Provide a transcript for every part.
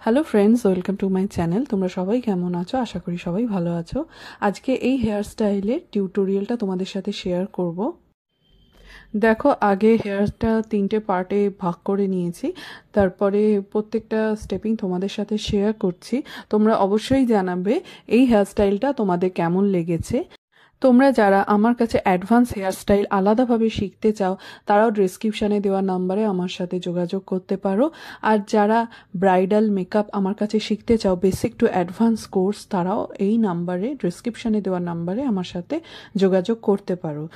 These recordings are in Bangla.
Hello friends, welcome to my channel. তোমরা সবাই কেমন আছো? আশা করি সবাই ভালো আছো। আজকে এই হেয়ার স্টাইলের টিউটোরিয়ালটা তোমাদের সাথে শেয়ার করব। দেখো, আগে হেয়ারটা 3টে পার্টে ভাগ করে নিয়েছি, তারপরে প্রত্যেকটা স্টেপিং তোমাদের সাথে শেয়ার করছি। তোমরা অবশ্যই জানাবে এই হেয়ার স্টাইলটা তোমাদের কেমন লেগেছে। তোমরা যারা আমার কাছে অ্যাডভান্স হেয়ারস্টাইল আলাদাভাবে শিখতে চাও, তারাও ডেসক্রিপশানে দেওয়া নাম্বারে আমার সাথে যোগাযোগ করতে পারো। আর যারা ব্রাইডাল মেকআপ আমার কাছে শিখতে চাও, বেসিক টু অ্যাডভান্স কোর্স, তারাও এই নাম্বারে, ডেসক্রিপশানে দেওয়া নাম্বারে আমার সাথে যোগাযোগ করতে পারো।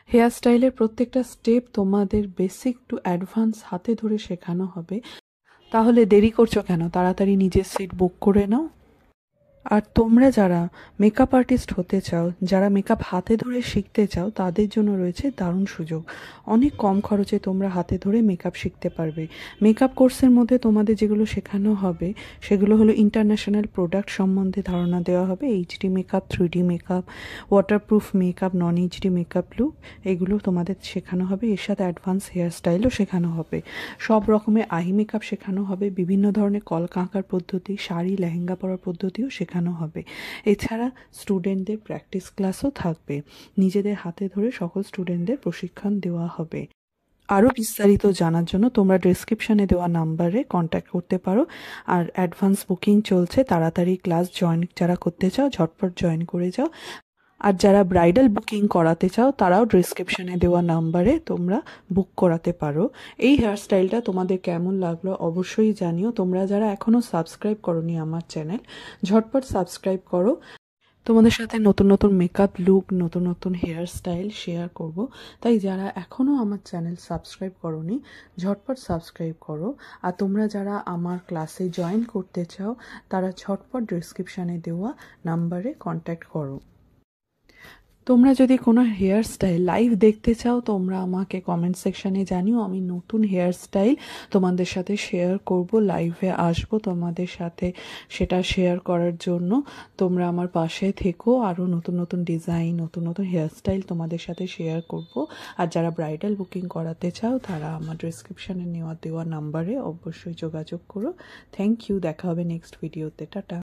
হেয়ারস্টাইলের প্রত্যেকটা স্টেপ তোমাদের বেসিক টু অ্যাডভান্স হাতে ধরে শেখানো হবে। তাহলে দেরি করছো কেন? তাড়াতাড়ি নিজের সিট বুক করে নাও। আর তোমরা যারা মেকআপ আর্টিস্ট হতে চাও, যারা মেকআপ হাতে ধরে শিখতে চাও, তাদের জন্য রয়েছে দারুণ সুযোগ। অনেক কম খরচে তোমরা হাতে ধরে মেকআপ শিখতে পারবে। মেকআপ কোর্সের মধ্যে তোমাদের যেগুলো শেখানো হবে সেগুলো হলো ইন্টারন্যাশনাল প্রোডাক্ট সম্বন্ধে ধারণা দেওয়া হবে, HD makeup, 3D makeup, waterproof makeup, নন এইচডি মেকআপ লুক, এগুলো তোমাদের শেখানো হবে। এর সাথে অ্যাডভান্স হেয়ার স্টাইলও শেখানো হবে। সব রকমের আই মেকআপ শেখানো হবে, বিভিন্ন ধরনের কলকা আঁকার পদ্ধতি, শাড়ি লেহেঙ্গা পরার পদ্ধতিও শেখানো হবে। এছাড়া স্টুডেন্টদের প্র্যাকটিস ক্লাসও থাকবে। নিজেদের হাতে ধরে সকল স্টুডেন্টদের প্রশিক্ষণ দেওয়া হবে। আরও বিস্তারিত জানার জন্য তোমরা ডেসক্রিপশানে দেওয়া নাম্বারে কন্ট্যাক্ট করতে পারো। আর অ্যাডভান্স বুকিং চলছে, তাড়াতাড়ি ক্লাস জয়েন যারা করতে চাও ঝটপট জয়েন করে যাও। আর যারা ব্রাইডাল বুকিং করাতে চাও, তারাও ডেসক্রিপশানে দেওয়া নাম্বারে তোমরা বুক করাতে পারো। এই হেয়ারস্টাইলটা তোমাদের কেমন লাগলো অবশ্যই জানিও। তোমরা যারা এখনও সাবস্ক্রাইব করোনি আমার চ্যানেল, ঝটপট সাবস্ক্রাইব করো। তোমাদের সাথে নতুন নতুন মেকআপ লুক, নতুন নতুন হেয়ারস্টাইল শেয়ার করব। তাই যারা এখনও আমার চ্যানেল সাবস্ক্রাইব করোনি, ঝটপট সাবস্ক্রাইব করো। আর তোমরা যারা আমার ক্লাসে জয়েন করতে চাও, তারা ঝটপট ডেসক্রিপশানে দেওয়া নাম্বারে কন্ট্যাক্ট করো। তোমরা যদি কোনো হেয়ার স্টাইল লাইভ দেখতে চাও, তোমরা আমাকে কমেন্ট সেকশানে জানিও। আমি নতুন হেয়ার স্টাইল তোমাদের সাথে শেয়ার করব, লাইভে আসবো তোমাদের সাথে সেটা শেয়ার করার জন্য। তোমরা আমার পাশে থেকো, আরও নতুন নতুন ডিজাইন, নতুন নতুন হেয়ার স্টাইল তোমাদের সাথে শেয়ার করব। আর যারা ব্রাইডাল বুকিং করাতে চাও, তারা আমার ডেসক্রিপশানে দেওয়া নাম্বারে অবশ্যই যোগাযোগ করো। Thank you. দেখা হবে নেক্সট ভিডিওতে। টাটা।